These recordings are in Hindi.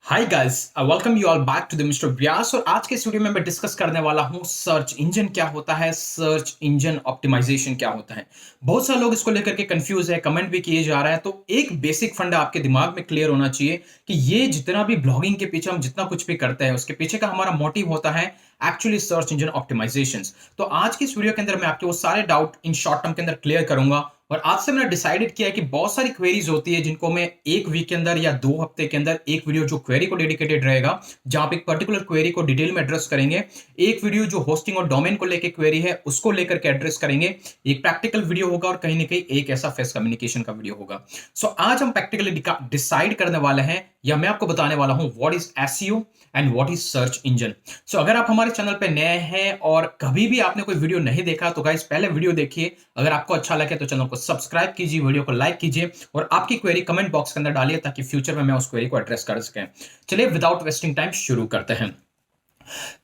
Hi guys, welcome you all back to the mister Vyas. और आज के इस वीडियो में मैं डिस्कस करने वाला हूं सर्च इंजन क्या होता है, सर्च इंजन ऑप्टिमाइजेशन क्या होता है। बहुत सारे लोग इसको लेकर के कंफ्यूज है, कमेंट भी किए जा रहा है। तो एक बेसिक फंडा आपके दिमाग में क्लियर होना चाहिए कि ये जितना भी ब्लॉगिंग के पीछे हम जितना कुछ भी करते हैं उसके पीछे का हमारा मोटिव होता है एक्चुअली सर्च इंजन ऑप्टिमाइजेशन। तो आज की इस वीडियो के अंदर मैं आपके वो सारे डाउट इन शॉर्ट टर्म के अंदर क्लियर करूंगा। और आज से मैंने डिसाइडेड किया है कि बहुत सारी क्वेरीज होती है जिनको मैं एक वीक के अंदर या 2 हफ्ते के अंदर एक वीडियो जो क्वेरी को डेडिकेटेड रहेगा, जहां पे एक पर्टिकुलर क्वेरी को डिटेल में एड्रेस करेंगे। एक वीडियो जो होस्टिंग और डोमेन को लेकर क्वेरी है उसको लेकर के एड्रेस करेंगे। एक प्रैक्टिकल वीडियो होगा और कहीं ना कहीं एक ऐसा फेस कम्युनिकेशन का वीडियो होगा। सो आज हम प्रैक्टिकली डिसाइड करने वाले हैं या मैं आपको बताने वाला हूं what is SEO and what is search engine. So अगर आप हमारे चैनल पे नए हैं और कभी भी आपने कोई वीडियो नहीं देखा तो गाइस पहले वीडियो देखिए। अगर आपको अच्छा लगे तो चैनल को सब्सक्राइब कीजिए, वीडियो को लाइक कीजिए और आपकी क्वेरी कमेंट बॉक्स के अंदर डालिए ताकि फ्यूचर में मैं उस क्वेरी को एड्रेस कर सकें। चलिए विदाउट वेस्टिंग टाइम शुरू करते हैं।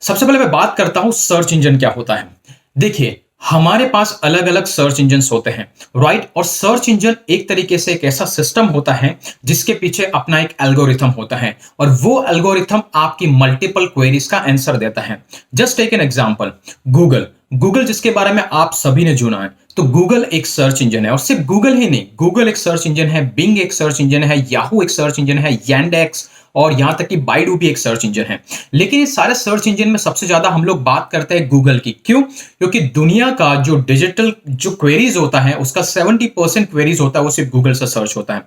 सबसे पहले मैं बात करता हूं सर्च इंजन क्या होता है। देखिए, हमारे पास अलग अलग सर्च इंजन होते हैं, राइट। और सर्च इंजन एक तरीके से एक ऐसा सिस्टम होता है जिसके पीछे अपना एक एल्गोरिथम होता है और वो एल्गोरिथम आपकी मल्टीपल क्वेरीज का आंसर देता है। Just take an example, Google. Google जिसके बारे में आप सभी ने सुना है, तो गूगल एक सर्च इंजन है। और सिर्फ गूगल ही नहीं, गूगल एक सर्च इंजन है, बिंग एक सर्च इंजन है, याहू एक सर्च इंजन है, यैंडेक्स और यहां तक कि बाइडू भी एक सर्च इंजन है। लेकिन इस सारे सर्च इंजन में सबसे ज्यादा हम लोग बात करते हैं गूगल की। क्यों? क्योंकि दुनिया का जो डिजिटल जो क्वेरीज होता है उसका 70% क्वेरीज होता है वो सिर्फ गूगल से सर्च होता है।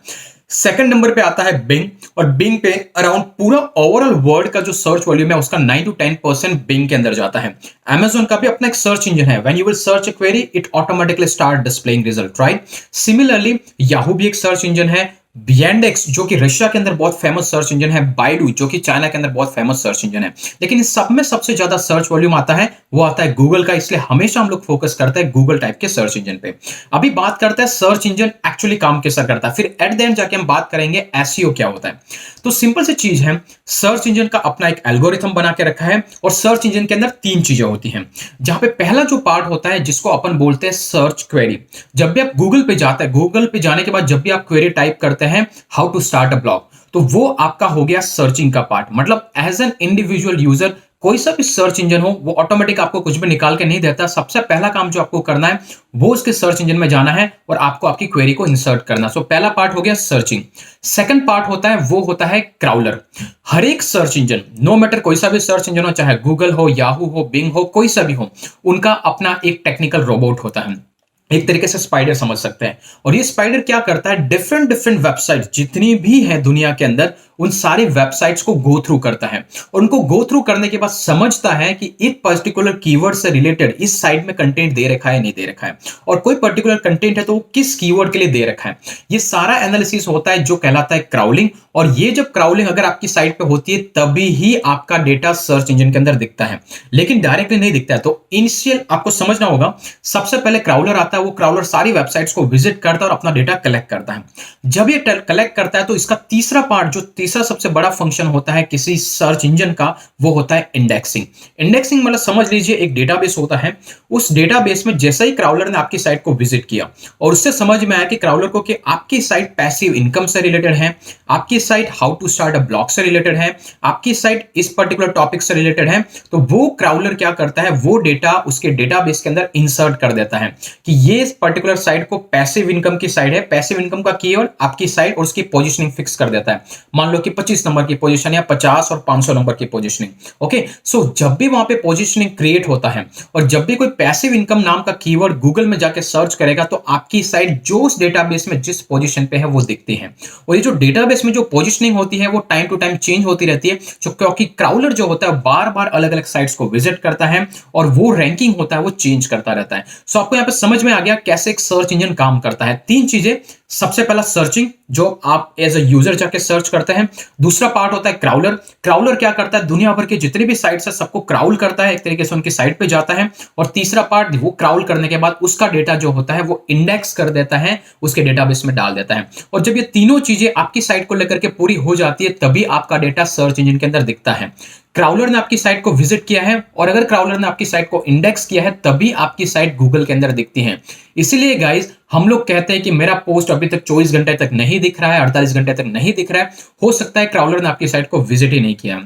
सेकंड नंबर पे आता है बिंग, और बिंग पे अराउंड पूरा ओवरऑल वर्ल्ड का जो सर्च वॉल्यूम है उसका 9 to 10% बिंग के अंदर जाता है। Amazon का भी अपना एक सर्च इंजन है। When you will search a query it automatically start displaying result, right. Similarly Yahoo भी एक सर्च इंजन है, Yandex जो कि रशिया के अंदर बहुत फेमस सर्च इंजन है, बाइडू जो कि चाइना के अंदर बहुत फेमस सर्च इंजन है। लेकिन इस सब में सबसे ज्यादा सर्च वॉल्यूम आता है वो आता है गूगल का, इसलिए हमेशा हम लोग फोकस करते हैं गूगल टाइप के सर्च इंजन पे। अभी बात करते हैं सर्च इंजन एक्चुअली काम कैसा करता है, फिर एट द एंड जाके हम बात करेंगे एसईओ क्या होता है। तो सिंपल सी चीज है, सर्च इंजन का अपना एक एल्गोरिथम बना के रखा है और सर्च इंजन के अंदर 3 चीजें होती हैं। जहां पे पहला जो पार्ट होता है जिसको अपन बोलते हैं सर्च क्वेरी। जब भी आप गूगल पे जाते हैं, गूगल पे जाने के बाद जब भी आप क्वेरी टाइप करते हैं how to start a blog, तो वो आपका हो गया सर्चिंग का पार्ट। मतलब एज एन इंडिविजुअल यूजर कोई सा भी सर्च इंजन हो वो ऑटोमेटिक आपको कुछ भी निकाल के नहीं देता। सबसे पहला काम जो आपको करना है वो उसके सर्च इंजन में जाना है और आपको आपकी क्वेरी को इंसर्ट करना। सो पहला पार्ट हो गया सर्चिंग। सेकंड पार्ट होता है वो होता है क्राउलर। हर एक सर्च इंजन, नो मैटर कोई सा भी सर्च इंजन हो, चाहे गूगल हो, याहू हो, बिंग हो, कोई सा भी हो, उनका अपना एक टेक्निकल रोबोट होता है। एक तरीके से स्पाइडर समझ सकते हैं। और ये स्पाइडर क्या करता है, डिफरेंट डिफरेंट वेबसाइट जितनी भी है दुनिया के अंदर उन सारी वेबसाइट्स को गो थ्रू करता है और उनको गो थ्रू करने के बाद समझता है कि एक पर्टिकुलर कीवर्ड से रिलेटेड इस साइट में कंटेंट दे रखा है नहीं दे रखा है, और कोई पर्टिकुलर कंटेंट है तो वो किस कीवर्ड के लिए दे रखा है। ये सारा एनालिसिस होता है जो कहलाता है क्राउलिंग। और ये जब क्राउलिंग अगर आपकी साइट पे होती है तभी ही आपका डेटा सर्च इंजन के अंदर दिखता है, लेकिन डायरेक्टली नहीं दिखता है। तो इनिशियल आपको समझना होगा, सबसे पहले क्राउलर आता है, वो क्राउलर सारी वेबसाइट्स को विजिट करता है और अपना डेटा कलेक्ट करता है। जब ये कलेक्ट करता है तो इसका तीसरा पार्ट, जो तीसरा सबसे बड़ा फंक्शन होता है किसी सर्च इंजन का, वो होता है इंडेक्सिंग। इंडेक्सिंग मतलब समझ लीजिए एक डेटाबेस होता है। उस डेटाबेस में जैसे ही क्राउलर ने आपकी साइट को विजिट किया और उससे समझ में आया कि क्राउलर को कि आपकी साइट पैसिव इनकम से रिलेटेड है, आपकी site how to start a blog से रिलेटेड है, आपकी साइट इस पर्टिकुलर टॉपिक से रिलेटेड है, तो वो क्राउलर क्या करता है, वो डेटा उसके डेटाबेस के अंदर इंसर्ट कर देता है कि ये पर्टिकुलर साइट को पैसिव इनकम की साइट है। पैसिव इनकम का कीवर्ड आपकी साइट और उसकी पोजीशनिंग फिक्स कर देता है। मान लो कि 25 नंबर की पोजीशन या 50 और 500 नंबर की पोजीशनिंग। ओके, सो जब भी वहां पे पोजीशनिंग क्रिएट होता है और जब भी कोई पैसिव इनकम नाम का कीवर्ड गूगल में जाके सर्च करेगा तो आपकी साइट जो उस डेटाबेस में जिस पोजीशन पे है वो दिखती है। और ये जो डेटाबेस में जो पोजीशनिंग होती है वो टाइम टू टाइम चेंज होती रहती है, क्योंकि क्राउलर जो होता है बार बार अलग अलग साइट्स को विजिट करता है और वो रैंकिंग होता है वो चेंज करता रहता है। सो आपको यहाँ पे समझ में आ गया कैसे एक सर्च इंजन काम करता है। 3 चीजें, सबसे पहला सर्चिंग जो आप एज अ यूजर जाके सर्च करते हैं। दूसरा पार्ट होता है क्राउलर। क्राउलर क्या करता है, दुनिया भर की जितनी भी साइट्स है सबको क्राउल करता है, एक तरीके से उनकी साइट पे जाता है। और तीसरा पार्ट, वो क्राउल करने के बाद उसका डेटा जो होता है वो इंडेक्स कर देता है, उसके डेटाबेस में डाल देता है। और जब ये तीनों चीजें आपकी साइट को लेकर के पूरी हो जाती है तभी आपका डेटा सर्च इंजन के अंदर दिखता है। क्राउलर ने आपकी साइट को विजिट किया है और अगर क्राउलर ने आपकी साइट को इंडेक्स किया है तभी आपकी साइट गूगल के अंदर दिखती है। इसीलिए गाइस हम लोग कहते हैं कि मेरा पोस्ट अभी तक 24 घंटे तक नहीं दिख रहा है, 48 घंटे तक नहीं दिख रहा है। हो सकता है क्राउलर ने आपकी साइट को विजिट ही नहीं किया,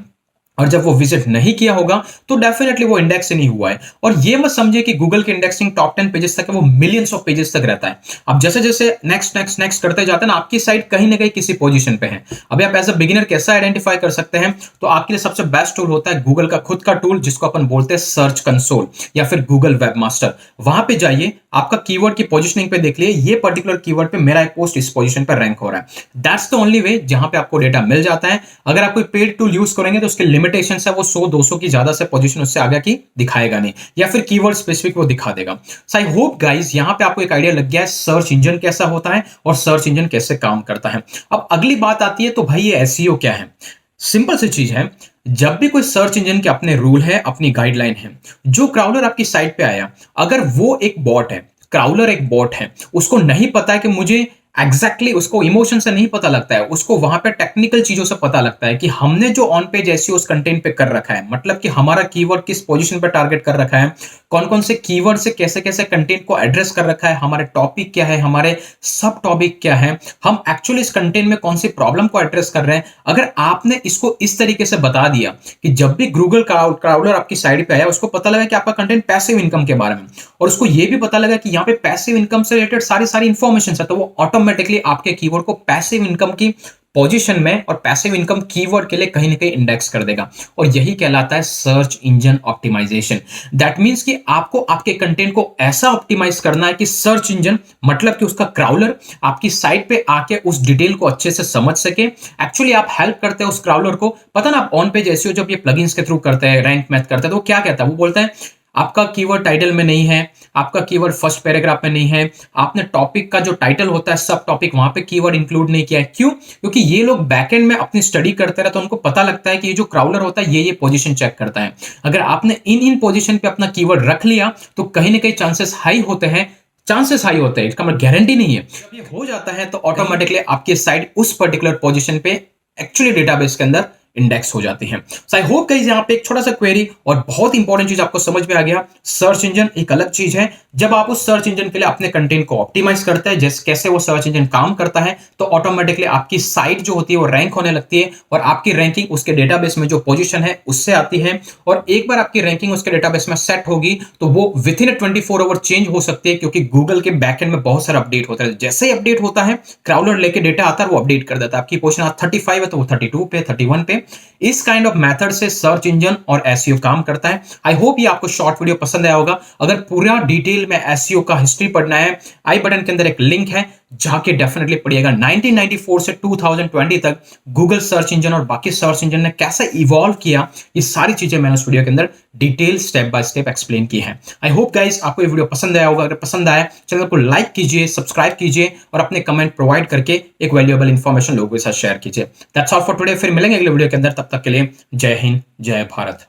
और जब वो विजिट नहीं किया होगा तो डेफिनेटली वो इंडेक्स ही नहीं हुआ है। और ये मत समझिए कि गूगल के इंडेक्सिंग टॉप 10 पेजेस तक है, वो मिलियंस ऑफ पेजेस तक रहता है। अब जैसे जैसे नेक्स्ट नेक्स्ट नेक्स्ट करते जाते हैं ना, आपकी साइट कहीं ना कहीं किसी पोजीशन पे है। अभी आप एज अ बिगिनर कैसा आइडेंटिफाई कर सकते हैं, तो आपके लिए सबसे बेस्ट टूल होता है गूगल का खुद का टूल, जिसको अपन बोलते हैं सर्च कंसोल या फिर गूगल वेबमास्टर। वहां पे जाइए, आपका कीवर्ड की पोजीशनिंग पे देख लिए ये पर्टिकुलर कीवर्ड पे मेरा एक पोस्ट इस पोजीशन पे रैंक हो रहा है। दैट्स द ओनली वे जहां पे आपको डेटा मिल जाता है। अगर आप कोई पेड टूल यूज करेंगे तो उसके लिमिटेशन है, वो 100-200 की ज्यादा से पोजीशन उससे आगे की दिखाएगा नहीं, या फिर कीवर्ड स्पेसिफिक वो दिखा देगा। सो आई होप गाइस यहां पे आपको एक आइडिया लग गया है सर्च इंजन कैसा होता है और सर्च इंजन कैसे काम करता है। अब अगली बात आती है, तो भाई ये एसईओ क्या है। सिंपल सी चीज है, जब भी कोई सर्च इंजन के अपने रूल है, अपनी गाइडलाइन है, जो क्राउलर आपकी साइट पे आया, अगर वो एक बॉट है, क्राउलर एक बॉट है, उसको नहीं पता है कि मुझे एग्जैक्टली उसको इमोशन से नहीं पता लगता है, उसको वहां पे टेक्निकल चीजों से पता लगता है कि हमने जो ऑन पेज एसईओ उस कंटेंट पे कर रखा है, मतलब कि हमारा कीवर्ड किस पोजीशन पे टारगेट कर रखा है, कौन कौन से कीवर्ड से कैसे कैसे कंटेंट को एड्रेस कर रखा है, हमारे टॉपिक क्या है, हमारे सब टॉपिक क्या है, हम एक्चुअली इस कंटेंट में कौन सी प्रॉब्लम को एड्रेस कर रहे हैं। अगर आपने इसको इस तरीके से बता दिया कि जब भी गूगल क्राउलर आपकी साइड पे आया, उसको पता लगा कि आपका कंटेंट पैसिव इनकम के बारे में, और उसको ये भी पता लगा कि यहाँ पे पैसिव इनकम से रिलेटेड सारी सारी इंफॉर्मेशन है, तो वो ऑटोमेटिकली आपके कीवर्ड को पैसिव इनकम की पोजीशन में और पैसिव इनकम कीवर्ड के लिए कहीं ना कहीं इंडेक्स कर देगा। और यही कहलाता है search engine optimisation. That means कि आपको आपके कंटेंट को ऐसा ऑप्टिमाइज करना है कि सर्च इंजन, मतलब कि उसका क्राउलर आपकी साइट पे आके उस डिटेल को अच्छे से समझ सके। एक्चुअली आप हेल्प करते हैं उस क्राउलर को, पता ना, आप ऑन पेज एसईओ जब ये प्लगइन्स के थ्रू करते हैं, रैंक मैथ करते हैं, तो वो क्या कहता है, वो बोलता है आपका कीवर्ड टाइटल में नहीं है, आपका कीवर्ड फर्स्ट पैराग्राफ में नहीं है, आपने टॉपिक का जो टाइटल होता है सब टॉपिक, वहां पे कीवर्ड इंक्लूड नहीं किया है। क्यों? क्योंकि ये लोग बैकएंड में अपनी स्टडी करते रहते हैं, तो उनको पता लगता है कि ये जो क्राउलर होता है ये पोजीशन चेक करता है। अगर आपने इन इन पोजीशन पे अपना कीवर्ड रख लिया तो कहीं ना कहीं चांसेस हाई होते हैं, इसका मतलब गारंटी नहीं है। जब ये हो जाता है तो ऑटोमेटिकली आपकी साइट उस पर्टिकुलर पोजीशन पे एक्चुअली डेटाबेस के अंदर इंडेक्स हो जाती हैं। सो आई होप गाइस यहां पे एक छोटा सा क्वेरी और बहुत इंपॉर्टेंट चीज आपको समझ में आ गया। सर्च इंजन एक अलग चीज है, जब आप उस सर्च इंजन के लिए अपने कंटेंट को ऑप्टिमाइज करते हैं, जैसे कैसे वो सर्च इंजन काम करता है, तो ऑटोमेटिकली आपकी साइट जो होती है वो रैंक होने लगती है, और आपकी रैंकिंग उसके डेटाबेस में जो पोजीशन है उससे आती है। और एक बार आपकी रैंकिंग उसके डेटाबेस में सेट होगी तो वो विद इन 24 आवर चेंज हो सकती है, क्योंकि गूगल के बैकएंड में बहुत सारा अपडेट होता है। जैसे ही अपडेट होता है, क्राउलर लेके डेटा आता है, वो अपडेट कर देता है। आपकी पोजीशन आज 35 है तो वो 32 पे, 31 पे। इस काइंड ऑफ मेथड से सर्च इंजन और एसईओ काम करता है। आई होप ये आपको शॉर्ट वीडियो पसंद आया होगा। अगर पूरा डिटेल में एसईओ का हिस्ट्री पढ़ना है, आई बटन के अंदर एक लिंक है, जाके डेफिनेटली पढ़िएगा। 1994 से 2020 तक गूगल सर्च इंजन और बाकी सर्च इंजन ने कैसे इवॉल्व किया, ये सारी चीजें मैंने उस वीडियो के अंदर detail step by step explain की है। आई होप गाइस आपको ये वीडियो पसंद आया होगा। अगर पसंद आया, चैनल को लाइक कीजिए, सब्सक्राइब कीजिए और अपने कमेंट प्रोवाइड करके एक वैल्यूएबल इंफॉर्मेशन लोगों के साथ शेयर कीजिए। That's all for today. फिर मिलेंगे अगले वीडियो के अंदर, तब तक के लिए जय हिंद, जय भारत।